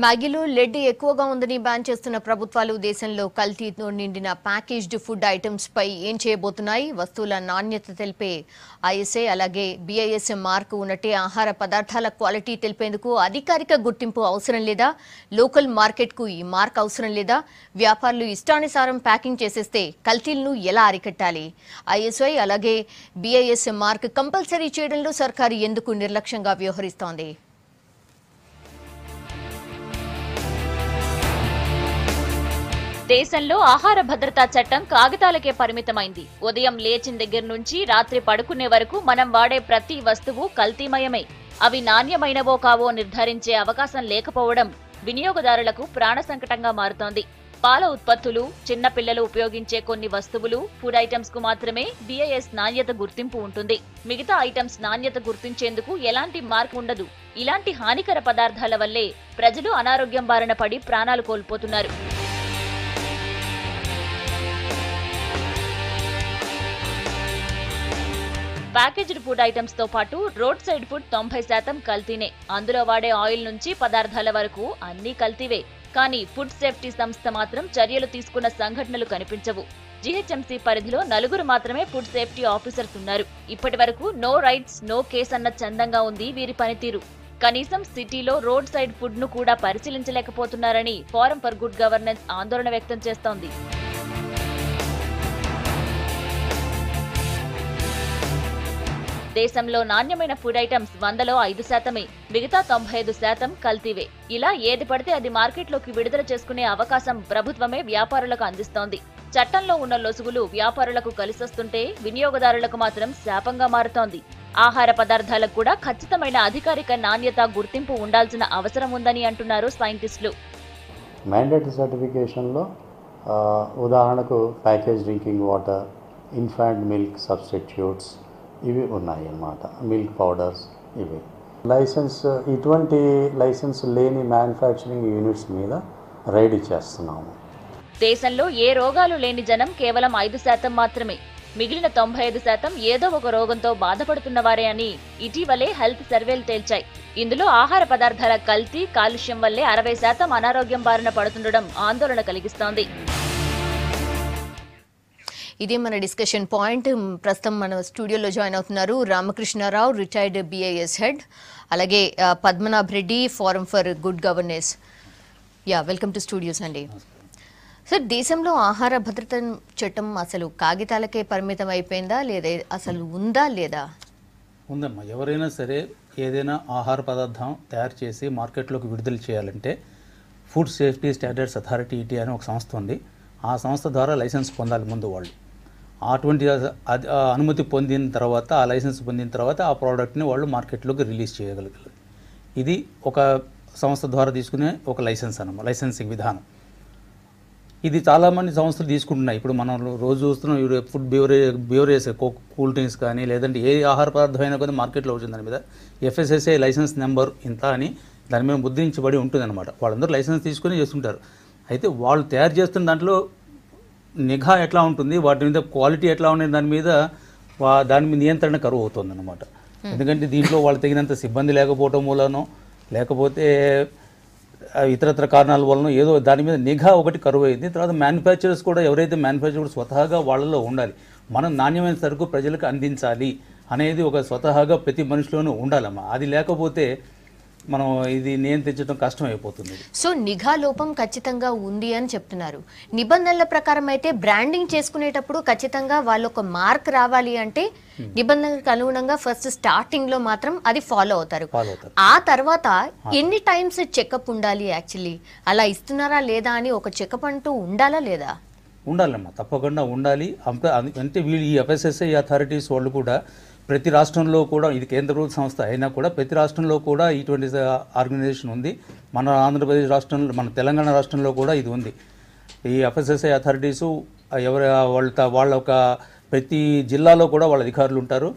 మ్యాగీలో lead ఎక్కువగా ఉందని ban చేస్తున్న ప్రభుత్వాలు దేశంలో కల్తీతో నిండిన ప్యాకేజ్డ్ ఫుడ్ ఐటమ్స్ పై ఏం చేయబోతున్నాయి? వస్తువుల నాణ్యత తెలిపే ఐఎస్ఐ అలాగే బిఐఎస్ మార్క్ ఉన్నట్టే ఆహార పదార్థాల క్వాలిటీ తెలిపేందుకు అధికారిక గుర్తింపు అవసరం లేదా? లోకల్ మార్కెట్కు ఈ మార్క్ అవసరం లేదా? వ్యాపారులు ఇష్టానుసారం ప్యాకింగ్ చేసేస్తే కల్తీలను ఎలా అరికట్టాలి? ఐఎస్ఐ అలాగే బిఐఎస్ మార్క్ కంపల్సరీ చేయడంలో సర్కారు ఎందుకు నిర్లక్ష్యంగా వ్యవహరిస్తోంది? దేశంలో ఆహార భద్రతా చట్టం కాగితాలకే పరిమితమైంది. ఉదయం లేచిన దగ్గర నుంచి రాత్రి పడుకునే వరకు మనం వాడే ప్రతి వస్తువు కల్తీమయమే. అవి నాణ్యమైనవో కావో నిర్ధారించే అవకాశం లేకపోవడం వినియోగదారులకు ప్రాణ సంకటంగా మారుతోంది. పాల ఉత్పత్తులు, చిన్నపిల్లలు ఉపయోగించే కొన్ని వస్తువులు, ఫుడ్ ఐటమ్స్ కు మాత్రమే బిఐఎస్ నాణ్యత గుర్తింపు ఉంటుంది. మిగతా ఐటమ్స్ నాణ్యత గుర్తించేందుకు ఎలాంటి మార్క్ ఉండదు. ఇలాంటి హానికర పదార్థాల వల్లే ప్రజలు అనారోగ్యం బారిన పడి ప్రాణాలు కోల్పోతున్నారు. ప్యాకేజ్డ్ ఫుడ్ ఐటమ్స్ తో పాటు రోడ్ సైడ్ ఫుడ్ 90% కల్తీనే. అందులో వాడే ఆయిల్ నుంచి పదార్థాల వరకు అన్ని కల్తీవే. కానీ ఫుడ్ సేఫ్టీ సంస్థ మాత్రం చర్యలు తీసుకున్న సంఘటనలు కనిపించవు. జీహెచ్ఎంసీ పరిధిలో 4 మాత్రమే ఫుడ్ సేఫ్టీ ఆఫీసర్స్ ఉన్నారు. ఇప్పటి వరకు నో రైట్స్ నో కేస్ అన్న చందంగా ఉంది వీరి పనితీరు. కనీసం సిటీలో రోడ్ సైడ్ ఫుడ్ ను కూడా పరిశీలించలేకపోతున్నారని ఫోరం ఫర్ గుడ్ గవర్నెన్స్ ఆందోళన వ్యక్తం చేస్తోంది. దేశంలో నాణ్యమైన ఫుడ్ ఐటమ్స్ 100లో 5%, మిగతా 95% కల్తీవే. ఇలా ఏది పడితే అది మార్కెట్లోకి విడుదల చేసుకునే అవకాశం ప్రభుత్వమే వ్యాపారులకు అందిస్తోంది. చట్టంలో ఉన్న లొసుగులు వ్యాపారులకు కలిసొస్తుంటే వినియోగదారులకు మాత్రం శాపంగా మారుతోంది. ఆహార పదార్థాలకు కూడా ఖచ్చితమైన అధికారిక నాణ్యత గుర్తింపు ఉండాల్సిన అవసరం ఉందని అంటున్నారు సైంటిస్టులు. మ్యాండేటరీ సర్టిఫికేషన్లో ఉదాహరణకు package drinking water, infant milk substitutes ఇవి ఉన్నాయి అన్నమాట. మిల్క్ పౌడర్స్ ఇవి. ఇటువంటి లైసెన్స్ లేని మ్యానుఫ్యాక్చరింగ్ యూనిట్స్ మీద రైడ్ ఇచ్చేస్తున్నాము. దేశంలో ఏ రోగాలు లేని జనం కేవలం 5% మాత్రమే. మిగిలిన 95% ఏదో ఒక రోగంతో బాధపడుతున్న వారే అని ఇటీవలే హెల్త్ సర్వేలు తేల్చాయి. ఇందులో ఆహార పదార్థాల కల్తీ, కాలుష్యం వల్లే 60% అనారోగ్యం బారిన పడుతుండడం ఆందోళన కలిగిస్తోంది. ఇదే మన డిస్కషన్ పాయింట్. ప్రస్తుతం మన స్టూడియోలో జాయిన్ అవుతున్నారు రామకృష్ణారావు, రిటైర్డ్ బిఐఎస్ హెడ్, అలాగే Padmanabh Reddy, forum for good governance. Welcome to studios అండి. సార్, దేశంలో ఆహార భద్రత చట్టం అసలు కాగితాలకే పరిమితం అయిపోయిందా లేదా అసలు ఉందా లేదా? ఉందమ్మా. ఎవరైనా సరే ఏదైనా ఆహార పదార్థం తయారు చేసి మార్కెట్లోకి విడుదల చేయాలంటే ఫుడ్ సేఫ్టీ స్టాండర్డ్స్ అథారిటీ అని ఒక సంస్థ ఉంది. ఆ సంస్థ ద్వారా లైసెన్స్ పొందాలి ముందు వాళ్ళు. అటువంటి అనుమతి పొందిన తర్వాత, ఆ లైసెన్స్ పొందిన తర్వాత ఆ ప్రోడక్ట్ని వాళ్ళు మార్కెట్లోకి రిలీజ్ చేయగలగాలి. ఇది ఒక సంస్థ ద్వారా తీసుకునే ఒక లైసెన్స్ అన్నమాట, లైసెన్సింగ్ విధానం. ఇది చాలామంది సంస్థలు తీసుకుంటున్నాయి. ఇప్పుడు మనం రోజు చూస్తున్నాం, ఫుడ్ బ్యూరేస్ కూల్ డ్రింక్స్ కానీ లేదంటే ఏ ఆహార పదార్థం అయినా కూడా మార్కెట్లో వచ్చింది దాని మీద FSSAI లైసెన్స్ నెంబర్ ఇంత అని దాని మీద ముద్రించబడి ఉంటుందన్నమాట. వాళ్ళందరూ లైసెన్స్ తీసుకుని చేస్తుంటారు. అయితే వాళ్ళు తయారు చేస్తున్న దాంట్లో నిఘా ఎట్లా ఉంటుంది, వాటి మీద క్వాలిటీ ఎట్లా ఉండే దాని మీద నియంత్రణ కరువు అవుతుంది అన్నమాట. ఎందుకంటే దీంట్లో వాళ్ళు తగినంత సిబ్బంది లేకపోవటం వలనో లేకపోతే ఇతరత్ర కారణాల వలన ఏదో దాని మీద నిఘా ఒకటి కరువు అయింది. తర్వాత మ్యానుఫ్యాక్చరర్స్ కూడా, ఎవరైతే మ్యానుఫ్యాక్చరర్స్ స్వతహాగా వాళ్ళలో ఉండాలి, మనం నాణ్యమైన సరుకు ప్రజలకు అందించాలి అనేది ఒక స్వతహాగా ప్రతి మనిషిలోనూ ఉండాలమ్మా. అది లేకపోతే మనం ఇది నియంత్రించడం కష్టం అయిపోతుంది. సో నిఘా లోపం ఖచ్చితంగా ఉంది అని చెప్తున్నారు. నిబంధనల ప్రకారం అయితే బ్రాండింగ్ చేసుకునేటప్పుడు ఖచ్చితంగా వాళ్ళు ఒక మార్క్ రావాలి అంటే నిబంధనలకు అనుగుణంగా ఫస్ట్ స్టార్టింగ్ లో మాత్రం అది ఫాలో అవుతారు. ఆ తర్వాత ఎన్ని టైమ్స్ చెకప్ ఉండాలి? యాక్చువల్లీ అలా ఇస్తున్నారా లేదా అని ఒక చెకప్ అంటూ ఉండాలా లేదా? ఉండాలమ్మా, తప్పకుండా ఉండాలి. అంటే వీళ్ళు ఈ FSSAI అథారిటీస్ వాళ్ళు కూడా ప్రతి రాష్ట్రంలో కూడా, ఇది కేంద్ర ప్రభుత్వ సంస్థ అయినా కూడా ప్రతి రాష్ట్రంలో కూడా ఇటువంటి ఆర్గనైజేషన్ ఉంది. మన ఆంధ్రప్రదేశ్ రాష్ట్రంలో, మన తెలంగాణ రాష్ట్రంలో కూడా ఇది ఉంది. ఈ FSSAI అథారిటీసు వాళ్ళ ఒక ప్రతి జిల్లాలో కూడా వాళ్ళ అధికారులు ఉంటారు.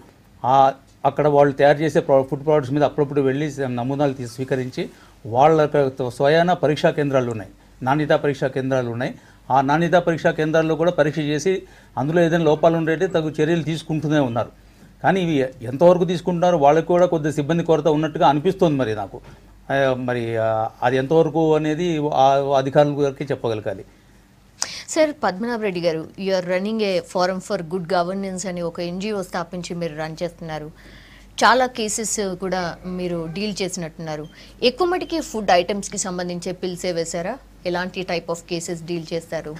అక్కడ వాళ్ళు తయారు చేసే ఫుడ్ ప్రోడక్ట్స్ మీద అప్పుడప్పుడు వెళ్ళి నమూనాలు స్వీకరించి వాళ్ళ స్వయాన పరీక్షా కేంద్రాలు ఉన్నాయి, నాణ్యతా పరీక్షా కేంద్రాలు ఉన్నాయి. ఆ నాణ్యతా పరీక్షా కేంద్రాల్లో కూడా పరీక్ష చేసి అందులో ఏదైనా లోపాలు ఉండేది తగు చర్యలు తీసుకుంటూనే ఉన్నారు. కానీ ఇవి ఎంతవరకు తీసుకుంటున్నారు, వాళ్ళకి కూడా కొద్దిగా సిబ్బంది కొరత ఉన్నట్టుగా అనిపిస్తోంది మరి నాకు. మరి అది ఎంతవరకు అనేది ఆ అధికారుల వరకే చెప్పగలగాలి. Sir, Padmanabha Reddy garu, you're running a forum for good governance అని ఒక ఎన్జిఓ స్థాపించి మీరు రన్ చేస్తున్నారు. చాలా కేసెస్ కూడా మీరు డీల్ చేసినట్టున్నారు. ఎక్కువ మటుకి ఫుడ్ ఐటమ్స్కి సంబంధించే పిల్సే వేశారా? ఎలాంటి టైప్ ఆఫ్ కేసెస్ డీల్ చేస్తారు?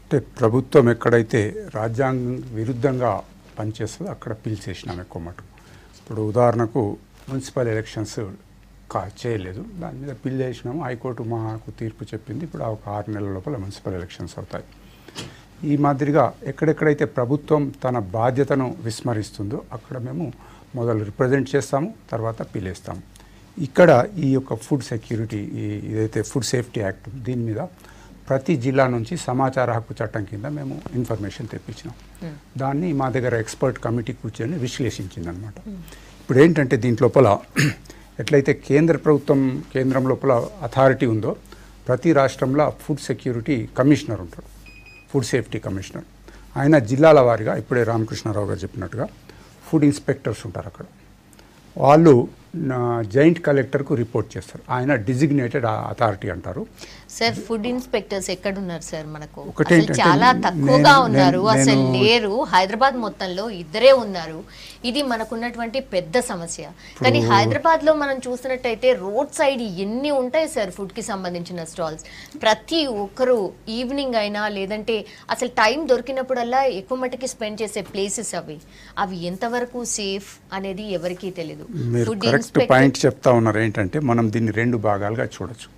అంటే ప్రభుత్వం ఎక్కడైతే రాజ్యాంగం విరుద్ధంగా పనిచేస్తుందో అక్కడ పిల్స్ వేసినాం ఎక్కువ మటుకు. ఇప్పుడు ఉదాహరణకు మున్సిపల్ ఎలక్షన్స్ చేయలేదు, దాని మీద పిల్ వేసినాము. హైకోర్టు మాకు తీర్పు చెప్పింది. ఇప్పుడు ఒక 6 నెలల లోపల మున్సిపల్ ఎలక్షన్స్ అవుతాయి. ఈ మాదిరిగా ఎక్కడెక్కడైతే ప్రభుత్వం తన బాధ్యతను విస్మరిస్తుందో అక్కడ మేము మొదలు రిప్రజెంట్ చేస్తాము, తర్వాత పిలేస్తాము. ఇక్కడ ఈ యొక్క ఫుడ్ సెక్యూరిటీ, ఏదైతే ఫుడ్ సేఫ్టీ యాక్ట్, దీని మీద ప్రతి జిల్లా నుంచి సమాచార హక్కు చట్టం కింద మేము ఇన్ఫర్మేషన్ తెప్పించినాం. దాన్ని మా దగ్గర ఎక్స్పర్ట్ కమిటీ కూర్చొని విశ్లేషించింది అనమాట. ఇప్పుడు ఏంటంటే దీంట్లోపల ఎట్లయితే కేంద్రం లోపల అథారిటీ ఉందో, ప్రతి రాష్ట్రంలో ఫుడ్ సెక్యూరిటీ కమిషనర్ ఉంటాడు, ఫుడ్ సేఫ్టీ కమిషనర్. ఆయన జిల్లాల వారిగా ఇప్పుడే రామకృష్ణారావు గారు చెప్పినట్టుగా ఫుడ్ ఇన్స్పెక్టర్స్ ఉంటారు అక్కడ. వాళ్ళు జాయింట్ కలెక్టర్కు రిపోర్ట్ చేస్తారు. ఆయన డిజిగ్నేటెడ్ అథారిటీ అంటారు. సార్, ఫుడ్ ఇన్స్పెక్టర్స్ ఎక్కడున్నారు సార్? మనకు ఒకటేంటంటే చాలా తక్కువగా ఉన్నారు, అసలు లేరు. హైదరాబాద్ మొత్తంలో 2 ఉన్నారు. ఇది మనకున్నటువంటి పెద్ద సమస్య. కానీ హైదరాబాద్ లో మనం చూసినట్టయితే రోడ్ సైడ్ ఎన్ని ఉంటాయి సార్ ఫుడ్ కి సంబంధించిన స్టాల్స్. ప్రతి ఒక్కరు ఈవినింగ్ అయినా లేదంటే అసలు టైం దొరికినప్పుడల్లా ఎక్కువ మటుకి స్పెండ్ చేసే ప్లేసెస్ అవి ఎంతవరకు సేఫ్ అనేది ఎవరికీ తెలియదు. కరెక్ట్ పాయింట్ చెప్తా ఉన్నారు. ఏంటంటే మనం దీన్ని 2 భాగాలుగా చూడొచ్చు.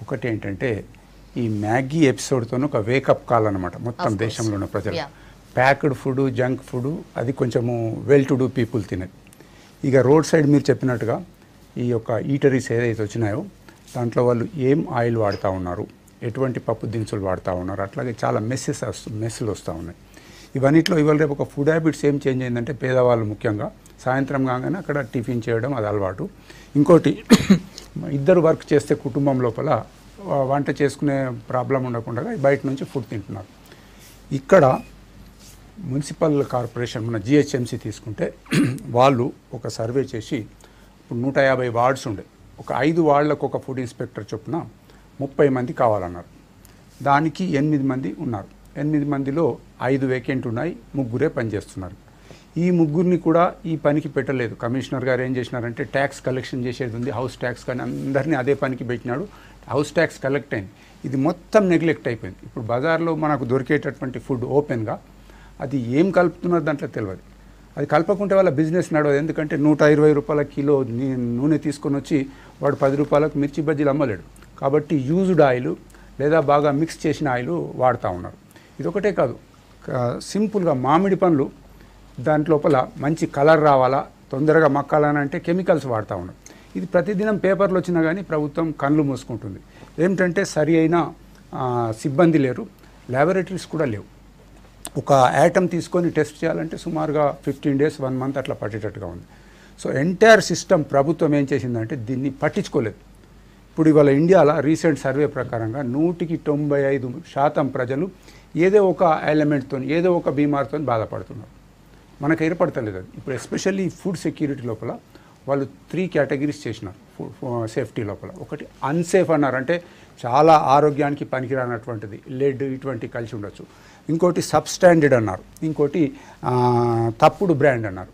ఒకటి ఏంటంటే ఈ మ్యాగీ ఎపిసోడ్తో ఒక వేకప్ కాల్ అనమాట మొత్తం దేశంలో ఉన్న ప్రజలు. ప్యాక్డ్ ఫుడ్, జంక్ ఫుడ్ అది కొంచెము వెల్ టు డూ పీపుల్ తినేది. ఇక రోడ్ సైడ్ మీరు చెప్పినట్టుగా ఈ యొక్క ఈటరీస్ ఏదైతే వచ్చినాయో దాంట్లో వాళ్ళు ఏం ఆయిల్ వాడుతూ ఉన్నారు, ఎటువంటి పప్పు దినుసులు వాడుతూ ఉన్నారు, అట్లాగే చాలా మెస్సులు వస్తూ ఉన్నాయి. ఇవన్నిట్లో ఇవాళ రేపు ఒక ఫుడ్ హ్యాబిట్స్ ఏం చేంజ్ అయిందంటే పేదవాళ్ళు ముఖ్యంగా సాయంత్రం కాగానే అక్కడ టిఫిన్ చేయడం అది అలవాటు. ఇంకోటి, 2 వర్క్ చేస్తే కుటుంబం లోపల వంట చేసుకునే ప్రాబ్లం ఉండకుండా బయట నుంచి ఫుడ్ తింటున్నారు. ఇక్కడ మున్సిపల్ కార్పొరేషన్ మన జిహెచ్ఎంసీ తీసుకుంటే వాళ్ళు ఒక సర్వే చేసి ఇప్పుడు 150 వార్డ్స్ ఉండే, ఒక 5 వార్డులకు ఒక ఫుడ్ ఇన్స్పెక్టర్ చొప్పున 30 మంది కావాలన్నారు. దానికి 8 మంది ఉన్నారు. 8 మందిలో 5 వేకెంట్ ఉన్నాయి, 3 పనిచేస్తున్నారు. ఈ 3 కూడా ఈ పనికి పెట్టలేదు. కమిషనర్ గారు ఏం చేసినారంటే ట్యాక్స్ కలెక్షన్ చేసేది ఉంది, హౌస్ ట్యాక్స్, కానీ అందరినీ అదే పనికి పెట్టినాడు. హౌస్ ట్యాక్స్ కలెక్ట్ అయింది. ఇది మొత్తం నెగ్లెక్ట్ అయిపోయింది. ఇప్పుడు బజార్లో మనకు దొరికేటటువంటి ఫుడ్ ఓపెన్గా అది ఏం కలుపుతున్నారు దాంట్లో తెలియదు. అది కలపకుంటే వాళ్ళ బిజినెస్ నడవదు. ఎందుకంటే 120 రూపాయల కిలో నూనె తీసుకొని వచ్చి వాడు 10 రూపాయలకు మిర్చి బజ్జీలు అమ్మలేడు. కాబట్టి యూజ్డ్ ఆయిల్ లేదా బాగా మిక్స్ చేసిన ఆయిల్ వాడుతూ ఉన్నారు. ఇదొకటే కాదు, సింపుల్గా మామిడి పండ్లు దాంట్లోపల మంచి కలర్ రావాలా, తొందరగా మక్కాలని అంటే కెమికల్స్ వాడుతూ ఉన్నారు. ఇది ప్రతిదినం పేపర్లు వచ్చినా కానీ ప్రభుత్వం కళ్ళు మూసుకుంటుంది. ఏమిటంటే సరి అయిన సిబ్బంది లేరు, ల్యాబొరేటరీస్ కూడా లేవు. ఒక ఐటమ్ తీసుకొని టెస్ట్ చేయాలంటే సుమారుగా 15 days 1 month అట్లా పట్టేటట్టుగా ఉంది. సో ఎంటైర్ సిస్టమ్ ప్రభుత్వం ఏం చేసిందంటే దీన్ని పట్టించుకోలేదు. ఇప్పుడు ఇవాళ ఇండియాలో రీసెంట్ సర్వే ప్రకారంగా 195% ప్రజలు ఏదో ఒక ఎలిమెంట్తో, ఏదో ఒక బీమార్తో బాధపడుతున్నారు. మనకు ఏర్పడతలేదు అది. ఇప్పుడు ఎస్పెషల్లీ ఫుడ్ సెక్యూరిటీ లోపల వాళ్ళు 3 కేటగిరీస్ చేసినారు సేఫ్టీ లోపల. ఒకటి అన్సేఫ్ అన్నారు, అంటే చాలా ఆరోగ్యానికి పనికిరానటువంటిది, లెడ్ ఇటువంటి కలిసి ఉండొచ్చు. ఇంకోటి సబ్స్టాండర్డ్ అన్నారు. ఇంకోటి తప్పుడు బ్రాండ్ అన్నారు.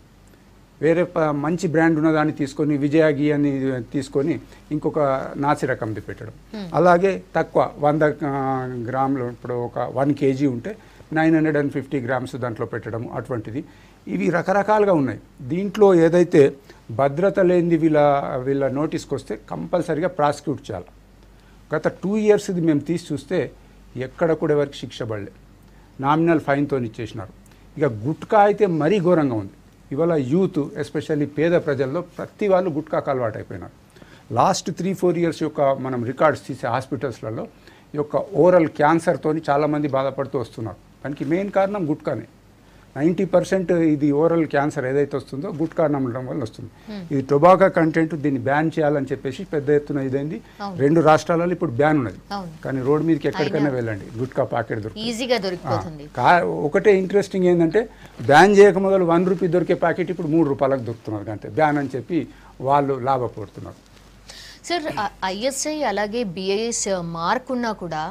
వేరే మంచి బ్రాండ్ ఉన్నదాన్ని తీసుకొని విజయాగి అని తీసుకొని ఇంకొక నాసి రకంది పెట్టడం. అలాగే తక్కువ 100 గ్రాములు, ఇప్పుడు ఒక 1 kg ఉంటే 950 grams దాంట్లో పెట్టడం అటువంటిది. ఇవి రకరకాలుగా ఉన్నాయి. దీంట్లో ఏదైతే భద్రత లేనిది వీళ్ళ నోటీస్కి వస్తే కంపల్సరీగా ప్రాసిక్యూట్ చేయాలి. గత 2 years ఇది మేము తీసి చూస్తే ఎక్కడ కూడా ఎవరికి శిక్ష పడలే, నామినల్ ఫైన్తో ఇచ్చేసినారు. ఇక గుట్కా అయితే మరీ ఘోరంగా ఉంది. ఇవాళ యూత్ ఎస్పెషల్లీ పేద ప్రజల్లో ప్రతి వాళ్ళు గుట్కాకు అలవాటు అయిపోయినారు. లాస్ట్ 3-4 years యొక్క మనం రికార్డ్స్ తీసే హాస్పిటల్స్లలో ఈ యొక్క ఓరల్ క్యాన్సర్తో చాలామంది బాధపడుతూ వస్తున్నారు. దానికి మెయిన్ కారణం గుట్కానే. 90% ఇది ఓరల్ క్యాన్సర్ ఏదైతే వస్తుందో గుట్కా నమ్మడం వల్ల వస్తుంది. ఇది టొబాకో కంటెంట్, దీన్ని బ్యాన్ చేయాలని చెప్పేసి పెద్ద ఎత్తున ఇదైంది. 2 రాష్ట్రాలలో ఇప్పుడు బ్యాన్ ఉన్నది, కానీ రోడ్ మీదకి ఎక్కడికైనా వెళ్ళండి గుట్కా ప్యాకెట్ దొరుకుతుంది. ఒకటే ఇంట్రెస్టింగ్ ఏంటంటే బ్యాన్ చేయక మొదలు 1 రూపీ దొరికే ప్యాకెట్ ఇప్పుడు 3 రూపాయలకు దొరుకుతున్నారు. అంతే బ్యాన్ అని చెప్పి వాళ్ళు లాభపడుతున్నారు. సార్ ఐఎస్ఐ అలాగే బిఐఎస్ మార్క్ ఉన్నా కూడా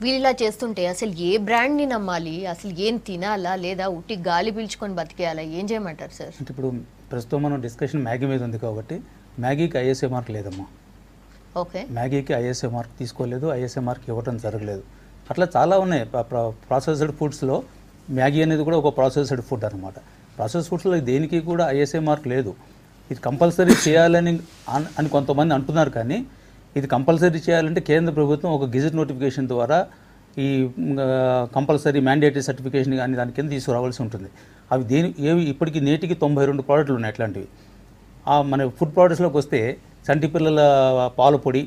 వీళ్ళు ఇలా చేస్తుంటే అసలు ఏ బ్రాండ్ని నమ్మాలి, అసలు ఏం తినాలా లేదా ఉట్టి గాలి పీల్చుకొని బతికేయాలా, ఏం చేయమంటారు సార్? అంటే ఇప్పుడు ప్రస్తుతం మనం డిస్కషన్ మ్యాగీ మీద ఉంది కాబట్టి మ్యాగీకి ఐఎస్ఐ మార్క్ లేదమ్మా. ఓకే, మ్యాగీకి ఐఎస్ఐ మార్క్ తీసుకోలేదు, ఐఎస్ఐ మార్క్ ఇవ్వడం జరగలేదు. అట్లా చాలా ఉన్నాయి. ప్రాసెస్డ్ ఫుడ్స్లో మ్యాగీ అనేది కూడా ఒక ప్రాసెస్డ్ ఫుడ్ అనమాట. ప్రాసెస్ ఫుడ్స్లో దేనికి కూడా ఐఎస్ఐ మార్క్ లేదు. ఇది కంపల్సరీ చేయాలని అని కొంతమంది అంటున్నారు, కానీ ఇది కంపల్సరీ చేయాలంటే కేంద్ర ప్రభుత్వం ఒక గెజెట్ నోటిఫికేషన్ ద్వారా ఈ కంపల్సరీ మ్యాండేటరీ సర్టిఫికేషన్ కానీ దాని కింద తీసుకురావాల్సి ఉంటుంది. అవి ఏవి ఇప్పటికీ నేటికి 92 ప్రోడక్ట్లు ఉన్నాయి అట్లాంటివి. మన ఫుడ్ ప్రోడక్ట్స్లోకి వస్తే చంటి పిల్లల పాల పొడి,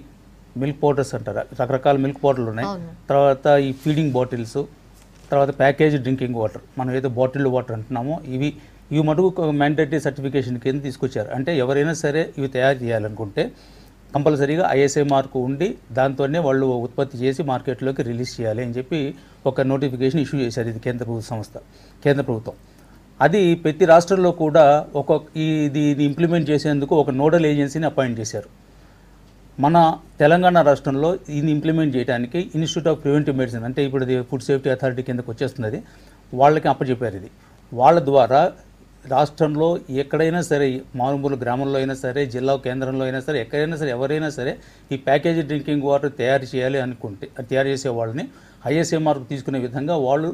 మిల్క్ పౌడర్స్ అంటారు, రకరకాల మిల్క్ పౌడర్లు ఉన్నాయి. తర్వాత ఈ ఫీడింగ్ బాటిల్స్, తర్వాత ప్యాకేజ్ డ్రింకింగ్ వాటర్, మనం ఏదో బాటిల్డ్ వాటర్ అంటున్నామో ఇవి మటుకు మ్యాండేటరీ సర్టిఫికేషన్ కింద తీసుకొచ్చారు. అంటే ఎవరైనా సరే ఇవి తయారు చేయాలనుకుంటే కంపల్సరీగా ఐఎస్ఐ మార్కు ఉండి దాంతోనే వాళ్ళు ఉత్పత్తి చేసి మార్కెట్లోకి రిలీజ్ చేయాలి అని చెప్పి ఒక నోటిఫికేషన్ ఇష్యూ చేశారు. ఇది కేంద్ర ప్రభుత్వం. అది ప్రతి రాష్ట్రంలో కూడా దీన్ని ఇంప్లిమెంట్ చేసేందుకు ఒక నోడల్ ఏజెన్సీని అపాయింట్ చేశారు. మన తెలంగాణ రాష్ట్రంలో దీన్ని ఇంప్లిమెంట్ చేయడానికి ఇన్స్టిట్యూట్ ఆఫ్ ప్రివెంటివ్ మెడిసిన్, అంటే ఇప్పుడు ఫుడ్ సేఫ్టీ అథారిటీ కిందకు వచ్చేస్తున్నది, వాళ్ళకి అప్పచెప్పారు. ఇది వాళ్ళ ద్వారా రాష్ట్రంలో ఎక్కడైనా సరే, మారుమూల గ్రామంలో అయినా సరే, జిల్లా కేంద్రంలో అయినా సరే, ఎక్కడైనా సరే, ఎవరైనా సరే ఈ ప్యాకేజ్ డ్రింకింగ్ వాటర్ తయారు చేయాలి అనుకుంటే తయారు చేసే వాళ్ళని ఐఎస్ఐ మార్క్ తీసుకునే విధంగా వాళ్ళు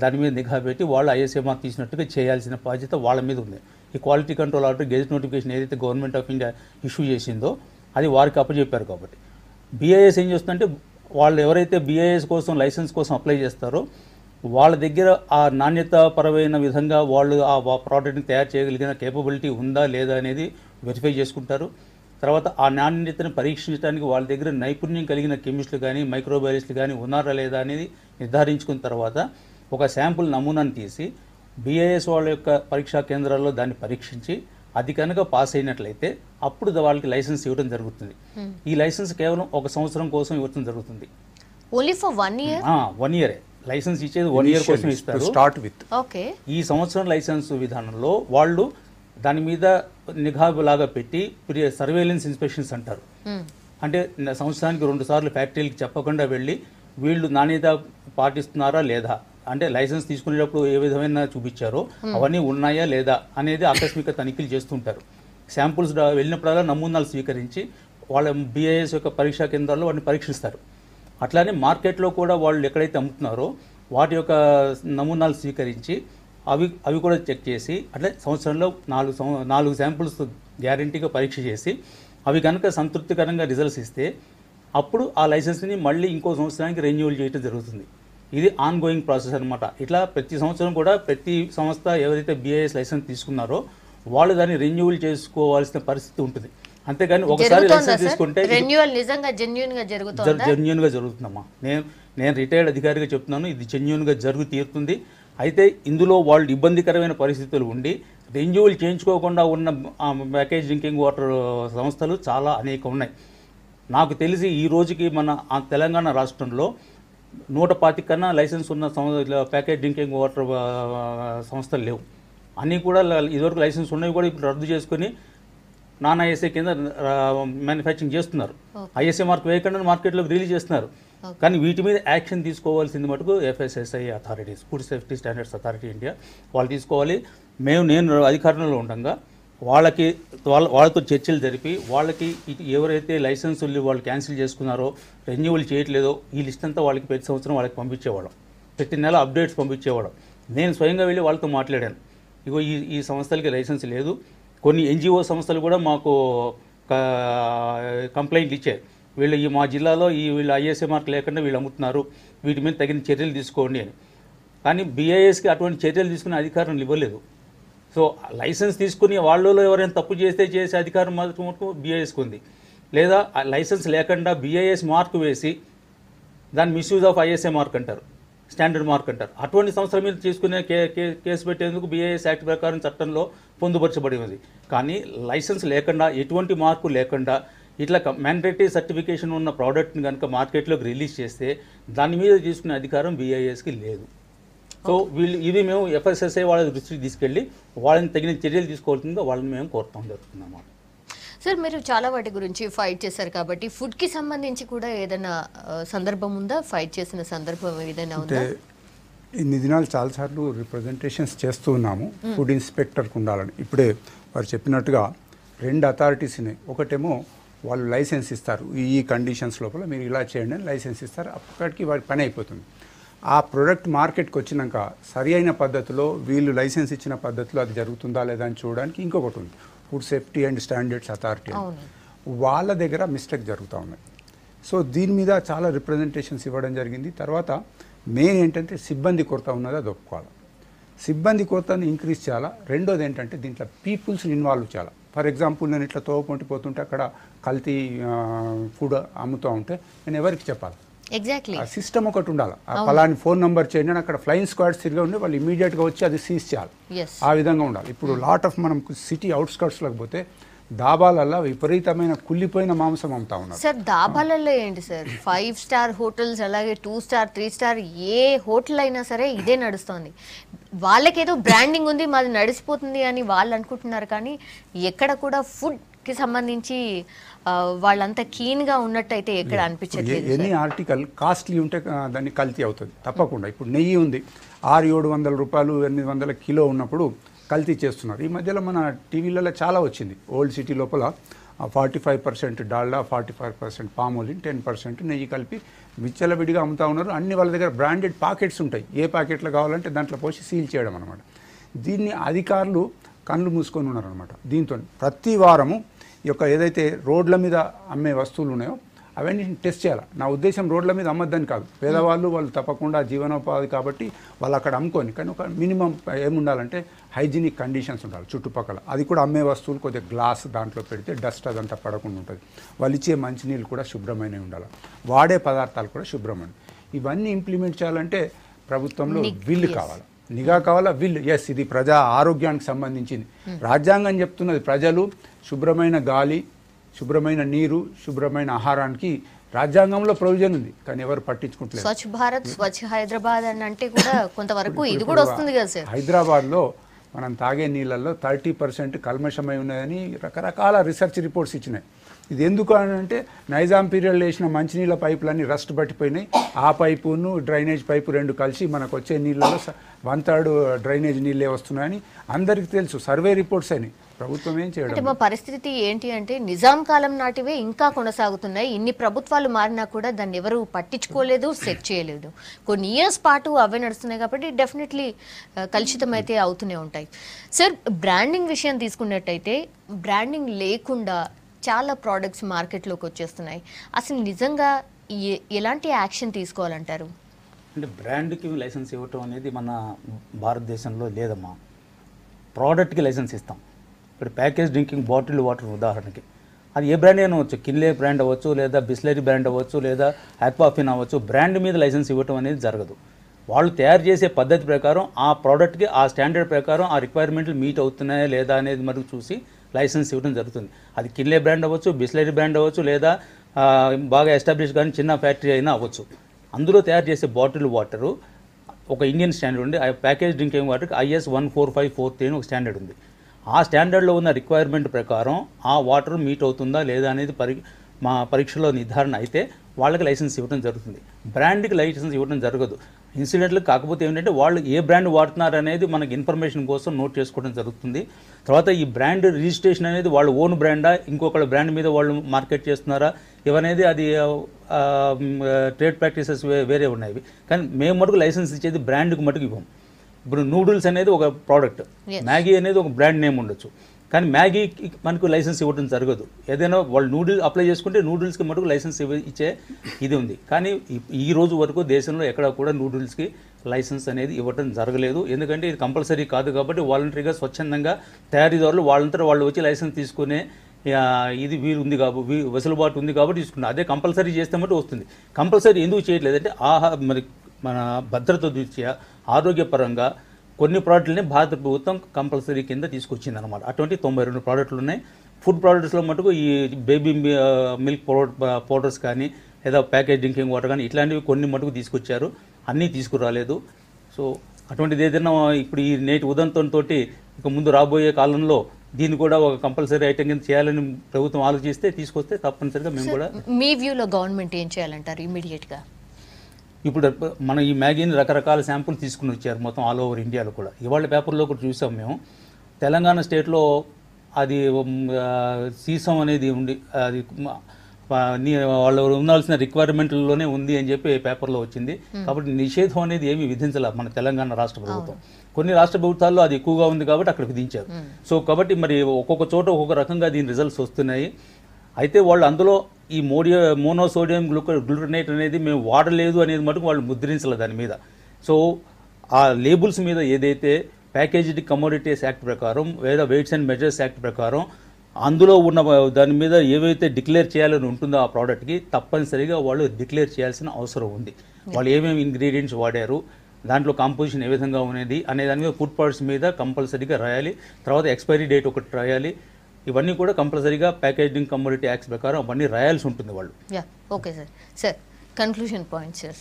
దాని మీద నిఘా పెట్టి వాళ్ళు ఐఎస్ఐ మార్క్ తీసినట్టుగా చేయాల్సిన బాధ్యత వాళ్ళ మీద ఉంది. ఈ quality control order gazette notification ఏదైతే గవర్నమెంట్ ఆఫ్ ఇండియా ఇష్యూ చేసిందో అది వారికి అప్పచెప్పారు. కాబట్టి బిఐఎస్ ఏం చేస్తుందంటే వాళ్ళు ఎవరైతే బిఐఎస్ కోసం లైసెన్స్ కోసం అప్లై చేస్తారో వాళ్ళ దగ్గర ఆ నాణ్యతాపరమైన విధంగా వాళ్ళు ఆ ప్రోడక్ట్ని తయారు చేయగలిగిన కేపబిలిటీ ఉందా లేదా అనేది వెరిఫై చేసుకుంటారు. తర్వాత ఆ నాణ్యతను పరీక్షించడానికి వాళ్ళ దగ్గర నైపుణ్యం కలిగిన కెమిస్టులు కానీ మైక్రోబయాలజిస్టులు కానీ ఉన్నారా లేదా అనేది నిర్ధారించుకున్న తర్వాత ఒక శాంపుల్ నమూనాను తీసి బిఐఎస్ వాళ్ళ యొక్క పరీక్షా కేంద్రాల్లో దాన్ని పరీక్షించి అది కనుక పాస్ అయినట్లయితే అప్పుడు వాళ్ళకి లైసెన్స్ ఇవ్వడం జరుగుతుంది. ఈ లైసెన్స్ కేవలం 1 సంవత్సరం కోసం ఇవ్వడం జరుగుతుంది. Only for 1 year? 1 year license ఇచ్చేది 1 year కోసం ఇస్తారు. Start with okay. ఈ సంవత్సరం లైసెన్స్ విధానంలో వాళ్ళు దాని మీద నిఘాలాగా పెట్టి సర్వేలెన్స్ ఇన్స్పెక్షన్స్ అంటారు. అంటే సంవత్సరానికి 2 సార్లు ఫ్యాక్టరీలకు చెప్పకుండా వెళ్ళి వీళ్ళు నాణ్యత పాటిస్తున్నారా లేదా, అంటే లైసెన్స్ తీసుకునేటప్పుడు ఏ విధమైన చూపించారో అవన్నీ ఉన్నాయా లేదా అనేది ఆకస్మిక తనిఖీలు చేస్తుంటారు. శాంపుల్స్ వెళ్ళినప్పుడల్లా నమూనాలు స్వీకరించి వాళ్ళ బిఐఎస్ యొక్క పరీక్షా కేంద్రాల్లో వాటిని పరీక్షిస్తారు. అట్లానే మార్కెట్లో కూడా వాళ్ళు ఎక్కడైతే అమ్ముతున్నారో వాటి యొక్క నమూనాలు స్వీకరించి అవి కూడా చెక్ చేసి అట్లా సంవత్సరంలో 4 శాంపుల్స్ గ్యారంటీగా పరీక్ష చేసి అవి కనుక సంతృప్తికరంగా రిజల్ట్స్ ఇస్తే అప్పుడు ఆ లైసెన్స్ని మళ్ళీ ఇంకో సంవత్సరానికి రెన్యూవల్ చేయడం జరుగుతుంది. ఇది ఆన్ గోయింగ్ ప్రాసెస్ అనమాట. ఇట్లా ప్రతి సంవత్సరం కూడా ప్రతి సంస్థ ఎవరైతే బిఐఎస్ లైసెన్స్ తీసుకున్నారో వాళ్ళు దాన్ని రెన్యూవల్ చేసుకోవాల్సిన పరిస్థితి ఉంటుంది. అంతేగాని ఒకసారి లైసెన్స్ తీసుకుంటే జెన్యూన్గా జరుగుతుందమ్మా. నేను రిటైర్డ్ అధికారిగా చెప్తున్నాను, ఇది జెన్యూన్గా జరుగు తీరుతుంది. అయితే ఇందులో వాళ్ళు ఇబ్బందికరమైన పరిస్థితులు ఉండి రెన్యూవల్ చేయించుకోకుండా ఉన్న ప్యాకేజ్ డ్రింకింగ్ వాటర్ సంస్థలు చాలా అనేక ఉన్నాయి. నాకు తెలిసి ఈ రోజుకి మన తెలంగాణ రాష్ట్రంలో 125 కన్నా లైసెన్స్ ఉన్న ప్యాకేజ్ డ్రింకింగ్ వాటర్ సంస్థలు లేవు. అన్నీ కూడా ఇదివరకు లైసెన్స్ ఉన్నవి కూడా ఇప్పుడు రద్దు చేసుకొని నాన్ ఐఎస్ఐ కింద మ్యానుఫ్యాక్చరింగ్ చేస్తున్నారు. ఐఎస్ఐ మార్క్ వేయకుండా మార్కెట్లోకి రిలీజ్ చేస్తున్నారు. కానీ వీటి మీద యాక్షన్ తీసుకోవాల్సింది మటుకు FSSAI authorities, food safety standards authority India వాళ్ళు తీసుకోవాలి. నేను అధికారంలో ఉండగా వాళ్ళతో చర్చలు జరిపి వాళ్ళకి ఎవరైతే లైసెన్సులు వాళ్ళు క్యాన్సిల్ చేసుకున్నారో రెన్యూవల్ చేయట్లేదో ఈ లిస్ట్ అంతా వాళ్ళకి ప్రతి సంవత్సరం వాళ్ళకి పంపించేవాళ్ళం. ప్రతి నెల అప్డేట్స్ పంపించేవాళ్ళం. నేను స్వయంగా వెళ్ళి వాళ్ళతో మాట్లాడాను. ఇగో ఈ సంస్థలకి లైసెన్స్ లేదు. కొన్ని NGO సంస్థలు కూడా మాకు కంప్లైంట్లు ఇచ్చాయి, వీళ్ళు మా జిల్లాలో వీళ్ళు ఐఎస్ఐ మార్క్ లేకుండా వీళ్ళు అమ్ముతున్నారు, వీటి మీద తగిన చర్యలు తీసుకోండి అని. కానీ బిఐఎస్కి అటువంటి చర్యలు తీసుకునే అధికారం ఇవ్వలేదు. సో లైసెన్స్ తీసుకుని వాళ్ళలో ఎవరైనా తప్పు చేసే అధికారం మాత్రం బిఐఎస్కి ఉంది. లేదా లైసెన్స్ లేకుండా బిఐఎస్ మార్క్ వేసి దాన్ని మిస్యూజ్ ఆఫ్ ఐఎస్ఐ మార్క్ అంటారు, స్టాండర్డ్ మార్క్ అంటారు. అటువంటి సంస్థల మీద తీసుకునే కేసు పెట్టేందుకు బిఐఎస్ యాక్ట్ ప్రకారం చట్టంలో పొందుపరచబడి ఉంది. కానీ లైసెన్స్ లేకుండా ఎటువంటి మార్కు లేకుండా ఇట్లా మ్యాండేటరీ సర్టిఫికేషన్ ఉన్న ప్రోడక్ట్ని కనుక మార్కెట్లోకి రిలీజ్ చేస్తే దాని మీద తీసుకునే అధికారం బిఐఎస్కి లేదు. సో ఇది మేము FSSAI వాళ్ళ దృష్టికి తీసుకెళ్ళి వాళ్ళని తగిన చర్యలు తీసుకోవాల్సిందిగా వాళ్ళని మేము కోరుతాం జరుగుతుంది అన్నమాట. సార్ మీరు చాలా వాటి గురించి ఫైట్ చేశారు కాబట్టి ఫుడ్కి సంబంధించి కూడా ఏదైనా సందర్భం ఉందా, ఫైట్ చేసిన సందర్భం ఏదైనా ఉందా? ఇన్ని దినాలు చాలాసార్లు రిప్రజెంటేషన్స్ చేస్తూ ఉన్నాము ఫుడ్ ఇన్స్పెక్టర్కి ఉండాలని. ఇప్పుడే వారు చెప్పినట్టుగా 2 అథారిటీస్ని, ఒకటేమో వాళ్ళు లైసెన్స్ ఇస్తారు, ఈ కండిషన్స్ లోపల మీరు ఇలా చేయండి అని లైసెన్స్ ఇస్తారు, అప్పటికి వారి పని అయిపోతుంది. ఆ ప్రోడక్ట్ మార్కెట్కి వచ్చినాక సరి అయిన పద్ధతిలో వీళ్ళు లైసెన్స్ ఇచ్చిన పద్ధతిలో అది జరుగుతుందా లేదా అని చూడడానికి ఇంకొకటి ఉంది, food safety and standards authority. వాళ్ళ దగ్గర మిస్టేక్ జరుగుతూ ఉన్నాయి. సో దీని మీద చాలా రిప్రజెంటేషన్స్ ఇవ్వడం జరిగింది. తర్వాత మెయిన్ ఏంటంటే సిబ్బంది కొరత ఉన్నది, అది ఒప్పుకోవాలి. సిబ్బంది కొరతని ఇంక్రీజ్ చేయాలా. రెండోది ఏంటంటే దీంట్లో పీపుల్స్ని ఇన్వాల్వ్ చేయాలి. ఫర్ ఎగ్జాంపుల్ నేను ఇట్లా తోవకొంటి పోతుంటే అక్కడ కల్తీ ఫుడ్ అమ్ముతూ ఉంటే నేను ఎవరికి చెప్పాలి? ఎగ్జాక్ట్లీ ఆ సిస్టమ్ ఒకటి ఉండాలి. ఆ పలాని ఫోన్ నెంబర్ చేయండి అని అక్కడ ఫ్లయింగ్ స్క్వాడ్స్ తిరిగి ఉండి వాళ్ళు ఇమీడియట్గా వచ్చి అది సీజ్ చేయాలి. ఆ విధంగా ఉండాలి. ఇప్పుడు లాట్ ఆఫ్ మనం సిటీ అవుట్స్కర్ట్స్లోకి పోతే దాబాలల్లో విపరీతమైన కుళ్ళిపోయిన మాంసం అమ్ముతా ఉన్నారు. సార్ దాబాలలో ఏంటి సార్, 5 స్టార్ హోటల్స్ అలాగే 2 స్టార్ 3 స్టార్ ఏ హోటల్ అయినా సరే ఇదే నడుస్తుంది. వాళ్ళకేదో బ్రాండింగ్ ఉంది, మాది నడిచిపోతుంది అని వాళ్ళు అనుకుంటున్నారు, కానీ ఎక్కడ కూడా ఫుడ్కి సంబంధించి వాళ్ళంతా కీన్గా ఉన్నట్టయితే ఎక్కడ అనిపించట్లేదు. ఎనీ ఆర్టికల్ కాస్ట్లీ ఉంటే దాన్ని కల్తీ అవుతుంది తప్పకుండా. ఇప్పుడు నెయ్యి ఉంది, 600-700 రూపాయలు 800 కిలో ఉన్నప్పుడు కల్తీ చేస్తున్నారు. ఈ మధ్యలో మన టీవీలలో చాలా వచ్చింది. ఓల్డ్ సిటీ లోపల 45% డాల్డా, 45% పామోలిన్, 10% నెయ్యి కలిపి విచ్చలవిడిగా అమ్ముతా ఉన్నారు. అన్ని వాళ్ళ దగ్గర బ్రాండెడ్ ప్యాకెట్స్ ఉంటాయి. ఏ ప్యాకెట్లో కావాలంటే దాంట్లో పోసి సీల్ చేయడం అనమాట. దీన్ని అధికారులు కళ్ళు మూసుకొని ఉన్నారు అనమాట. దీంతో ప్రతి వారము ఈ యొక్క ఏదైతే రోడ్ల మీద అమ్మే వస్తువులు ఉన్నాయో అవన్నీ టెస్ట్ చేయాలి. నా ఉద్దేశం రోడ్ల మీద అమ్మద్దని కాదు, పేదవాళ్ళు వాళ్ళు తప్పకుండా జీవనోపాధి కాబట్టి వాళ్ళు అక్కడ అమ్ముకొని, కానీ ఒక మినిమం ఏముండాలంటే హైజీనిక్ కండిషన్స్ ఉండాలి చుట్టుపక్కల. అది కూడా అమ్మే వస్తువులు కొద్దిగా గ్లాస్ దాంట్లో పెడితే డస్ట్ అదంతా పడకుండా ఉంటుంది. వాళ్ళు ఇచ్చే మంచినీళ్ళు కూడా శుభ్రమైనవి ఉండాలి, వాడే పదార్థాలు కూడా శుభ్రమైన. ఇవన్నీ ఇంప్లిమెంట్ చేయాలంటే ప్రభుత్వంలో వీళ్ళు కావాలి, నిఘా కావాలా, వీళ్ళు. ఎస్, ఇది ప్రజా ఆరోగ్యానికి సంబంధించింది. రాజ్యాంగం చెప్తున్నది ప్రజలు శుభ్రమైన గాలి, శుభ్రమైన నీరు, శుభ్రమైన ఆహారానికి రాజ్యాంగంలో ప్రొవిజన్ ఉంది, కానీ ఎవరు పట్టించుకుంటలేదు. స్వచ్ఛ భారత్, స్వచ్ఛ హైదరాబాద్ అని అంటే కూడా కొంతవరకు ఇది కూడా వస్తుంది కదా సార్. హైదరాబాద్లో మనం తాగే నీళ్ళల్లో 30% కల్మషమై ఉన్నదని రకరకాల రీసెర్చ్ రిపోర్ట్స్ ఇచ్చినాయి. ఇది ఎందుకు అని అంటే నైజాం పీరియడ్లో వేసిన మంచినీళ్ళ పైపులన్నీ రస్ట్ పట్టిపోయినాయి. ఆ పైపును డ్రైనేజ్ పైపు 2 కలిసి మనకు వచ్చే నీళ్ళలో 1/3 డ్రైనేజ్ నీళ్ళే వస్తున్నాయని అందరికీ తెలుసు. సర్వే రిపోర్ట్స్ అని ప్రభుత్వం ఏం చేయడం. అంటే మా పరిస్థితి ఏంటి అంటే నిజాం కాలం నాటివే ఇంకా కొనసాగుతున్నాయి. ఇన్ని ప్రభుత్వాలు మారినా కూడా దాన్ని ఎవరు పట్టించుకోలేదు, సెట్ చేయలేదు. కొన్ని ఇయర్స్ పాటు అవే నడుస్తున్నాయి కాబట్టి డెఫినెట్లీ కలుషితం అయితే అవుతూనే ఉంటాయి. సార్, బ్రాండింగ్ విషయం తీసుకున్నట్టయితే బ్రాండింగ్ లేకుండా చాలా ప్రోడక్ట్స్ మార్కెట్లోకి వచ్చేస్తున్నాయి. అసలు నిజంగా ఎలాంటి యాక్షన్ తీసుకోవాలంటారు? అంటే బ్రాండ్కి లైసెన్స్ ఇవ్వటం అనేది మన భారతదేశంలో లేదమ్మా. ప్రోడక్ట్కి లైసెన్స్ ఇస్తాం. ఇప్పుడు ప్యాకేజ్ డ్రింకింగ్ బాటిల్ వాటర్ ఉదాహరణకి అది ఏ బ్రాండ్ అయినా అవ్వచ్చు, కిన్లే బ్రాండ్ అవ్వచ్చు, లేదా బిస్లరీ బ్రాండ్ అవ్వచ్చు, లేదా ఆక్వాఫిన్ అవ్వచ్చు. బ్రాండ్ మీద లైసెన్స్ ఇవ్వటం అనేది జరగదు. వాళ్ళు తయారు చేసే పద్ధతి ప్రకారం ఆ ప్రోడక్ట్కి ఆ స్టాండర్డ్ ప్రకారం ఆ రిక్వైర్మెంట్లు మీట్ అవుతున్నాయా లేదా అనేది మనకు చూసి లైసెన్స్ ఇవ్వడం జరుగుతుంది. అది కిన్లే బ్రాండ్ అవ్వచ్చు, బిస్లరీ బ్రాండ్ అవ్వచ్చు, లేదా బాగా ఎస్టాబ్లిష్ కానీ చిన్న ఫ్యాక్టరీ అయినా అవ్వచ్చు. అందులో తయారు చేసే బాటిల్ వాటరు ఒక ఇండియన్ స్టాండర్డ్ ఉంది. ప్యాకేజ్ డ్రింకింగ్ వాటర్కి IS 14543 అని ఒక స్టాండర్డ్ ఉంది. ఆ స్టాండర్డ్లో ఉన్న రిక్వైర్మెంట్ ప్రకారం ఆ వాటర్ మీట్ అవుతుందా లేదా అనేది మా పరీక్షలో నిర్ధారణ అయితే వాళ్ళకి లైసెన్స్ ఇవ్వడం జరుగుతుంది. బ్రాండ్కి లైసెన్స్ ఇవ్వడం జరగదు. ఇన్సిడెంట్లు కాకపోతే ఏంటంటే వాళ్ళు ఏ బ్రాండ్ వాడుతున్నారు అనేది మనకి ఇన్ఫర్మేషన్ కోసం నోట్ చేసుకోవడం జరుగుతుంది. తర్వాత ఈ బ్రాండ్ రిజిస్ట్రేషన్ అనేది వాళ్ళు ఓన్ బ్రాండా, ఇంకొకళ్ళ బ్రాండ్ మీద వాళ్ళు మార్కెట్ చేస్తున్నారా ఇవనేది అది ట్రేడ్ ప్రాక్టీసెస్ వేరే ఉన్నాయి. కానీ మేము మటుకు లైసెన్స్ ఇచ్చేది బ్రాండ్కి మటుకు ఇవ్వం. ఇప్పుడు నూడిల్స్ అనేది ఒక ప్రోడక్ట్, మ్యాగీ అనేది ఒక బ్రాండ్ నేమ్ ఉండొచ్చు, కానీ మ్యాగీకి మనకు లైసెన్స్ ఇవ్వడం జరగదు. ఏదైనా వాళ్ళు నూడిల్స్ అప్లై చేసుకుంటే నూడిల్స్కి మటుకు లైసెన్స్ ఇచ్చే ఇది ఉంది. కానీ ఈ రోజు వరకు దేశంలో ఎక్కడ కూడా నూడిల్స్కి లైసెన్స్ అనేది ఇవ్వడం జరగలేదు. ఎందుకంటే ఇది కంపల్సరీ కాదు కాబట్టి వాలంటరీగా స్వచ్ఛందంగా తయారీదారులు వాళ్ళంతా వాళ్ళు వచ్చి లైసెన్స్ తీసుకునే ఇది వీలు ఉంది కాబట్టి వెసులుబాటు ఉంది కాబట్టి తీసుకున్నారు. అదే కంపల్సరీ చేస్తే మటు వస్తుంది. కంపల్సరీ ఎందుకు చేయట్లేదంటే మరి మన భద్రత దృష్ట్యా ఆరోగ్యపరంగా కొన్ని ప్రోడక్ట్లని భారత ప్రభుత్వం కంపల్సరీ కింద తీసుకొచ్చింది అనమాట. అటువంటి 92 ప్రోడక్ట్లు ఉన్నాయి. ఫుడ్ ప్రోడక్ట్స్లో మటుకు ఈ బేబీ మిల్క్ పౌడర్స్ కానీ లేదా ప్యాకేజ్ డ్రింకింగ్ వాటర్ కానీ ఇట్లాంటివి కొన్ని మటుకు తీసుకొచ్చారు, అన్నీ తీసుకురాలేదు. సో అటువంటిది ఏదైనా ఇప్పుడు ఈ నేటి ఉదంతంతో ఇక ముందు రాబోయే కాలంలో దీన్ని కూడా ఒక కంపల్సరీ ఐటెం కింద చేయాలని ప్రభుత్వం ఆలోచిస్తే తీసుకొస్తే తప్పనిసరిగా మేము కూడా. మీ వ్యూలో గవర్నమెంట్ ఏం చేయాలంటారు ఇమీడియట్గా? ఇప్పుడు మనం ఈ మ్యాగీని రకరకాల శాంపుల్ తీసుకుని వచ్చారు మొత్తం ఆల్ ఓవర్ ఇండియాలో కూడా. ఇవాళ పేపర్లో కూడా చూసాం మేము, తెలంగాణ స్టేట్లో అది సీసం అనేది ఉండి అది వాళ్ళు ఉండాల్సిన రిక్వైర్మెంట్లోనే ఉంది అని చెప్పి పేపర్లో వచ్చింది. కాబట్టి నిషేధం అనేది ఏమీ విధించలేదు మన తెలంగాణ రాష్ట్ర ప్రభుత్వం. కొన్ని రాష్ట్ర ప్రభుత్వాల్లో అది ఎక్కువగా ఉంది కాబట్టి అక్కడ విధించారు. సో కాబట్టి మరి ఒక్కొక్క చోట ఒక్కొక్క రకంగా దీని రిజల్ట్స్ వస్తున్నాయి. అయితే వాళ్ళు అందులో ఈ మోనోసోడియం గ్లూటనేట్ అనేది మేము వాడలేదు అనేది మటుకు వాళ్ళు ముద్రించలేదు దాని మీద. సో ఆ లేబుల్స్ మీద ఏదైతే ప్యాకేజ్డ్ కమోడిటీస్ యాక్ట్ ప్రకారం లేదా వెయిట్స్ అండ్ మెజర్స్ యాక్ట్ ప్రకారం అందులో ఉన్న దాని మీద ఏవైతే డిక్లేర్ చేయాలని ఉంటుందో ఆ ప్రోడక్ట్కి తప్పనిసరిగా వాళ్ళు డిక్లేర్ చేయాల్సిన అవసరం ఉంది. వాళ్ళు ఏమేమి ఇంగ్రీడియంట్స్ వాడారు, దాంట్లో కాంపోజిషన్ ఏ విధంగా ఉన్నది అనే దాని మీద ఫుడ్ ప్రొడక్ట్స్ మీద కంపల్సరీగా రాయాలి. తర్వాత ఎక్స్పైరీ డేట్ ఒకటి రాయాలి. ఇవన్నీ కూడా కంపల్సరీగా ప్యాకేజింగ్ కమోడిటీ యాక్ట్స్ ప్రకారం అవన్నీ రాయాల్సి ఉంటుంది వాళ్ళు. Okay sir. Sir conclusion points sir.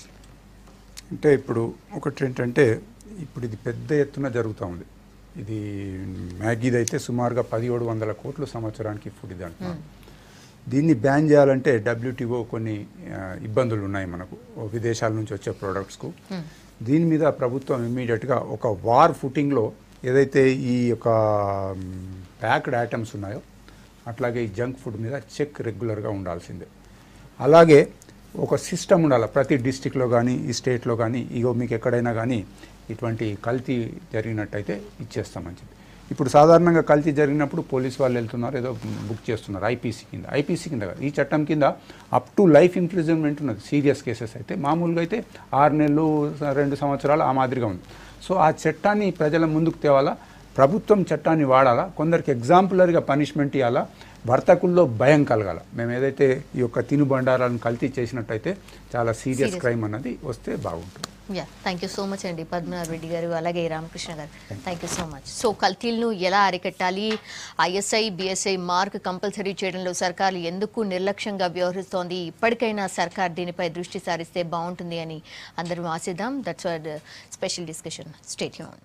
అంటే ఇప్పుడు ఒకటి ఏంటంటే ఇప్పుడు ఇది పెద్ద ఎత్తున జరుగుతూ ఉంది. ఇది మ్యాగీది అయితే సుమారుగా 1700 కోట్లు సంవత్సరానికి ఫుడ్ ఇది అంటున్నాం. దీన్ని బ్యాన్ చేయాలంటే WTO కొన్ని ఇబ్బందులు ఉన్నాయి మనకు విదేశాల నుంచి వచ్చే ప్రోడక్ట్స్కు. దీని మీద ప్రభుత్వం ఇమ్మీడియట్గా ఒక వార్ ఫుటింగ్లో ఏదైతే ఈ యొక్క ప్యాక్డ్ ఐటమ్స్ ఉన్నాయో అట్లాగే ఈ జంక్ ఫుడ్ మీద చెక్ రెగ్యులర్గా ఉండాల్సిందే. అలాగే ఒక సిస్టమ్ ఉండాలి ప్రతి డిస్టిక్లో కానీ ఈ స్టేట్లో కానీ, ఇగో మీకు ఎక్కడైనా కానీ ఇటువంటి కల్తీ జరిగినట్టయితే ఇచ్చేస్తామని చెప్పి. ఇప్పుడు సాధారణంగా కల్తీ జరిగినప్పుడు పోలీసు వాళ్ళు వెళ్తున్నారు, ఏదో బుక్ చేస్తున్నారు ఐపీసీ కింద కాదు, ఈ చట్టం కింద అప్ టు లైఫ్ ఇంప్రిజన్మెంట్ ఉన్నది సీరియస్ కేసెస్ అయితే. మామూలుగా అయితే 6 నెలలు 2 సంవత్సరాలు ఆ మాదిరిగా ఉంది. సో ఆ చట్టాన్ని ప్రజల ముందుకు తేవాలా, ప్రభుత్వం చట్టాన్ని వాడాలా, కొందరికి ఎగ్జాంపులరీగా పనిష్మెంట్ ఇవ్వాలా, వర్తకుల్లో భయం కలగాల. మేము ఏదైతే ఈ యొక్క తినుబండారాలను కల్తీ చేసినట్టయితే చాలా సీరియస్ క్రైమ్ అన్నది వస్తే బాగుంటుంది. థ్యాంక్ యూ సో మచ్ అండి పద్మనాభ రెడ్డి గారు, అలాగే రామకృష్ణ గారు, thank you so much. So కల్తీలను ఎలా అరికట్టాలి, ISI BSI మార్క్ కంపల్సరీ చేయడంలో సర్కారు ఎందుకు నిర్లక్ష్యంగా వ్యవహరిస్తోంది, ఇప్పటికైనా సర్కార్ దీనిపై దృష్టి సారిస్తే బాగుంటుంది అని అందరం ఆశిద్దాం. That's what special discussion. Stay tuned.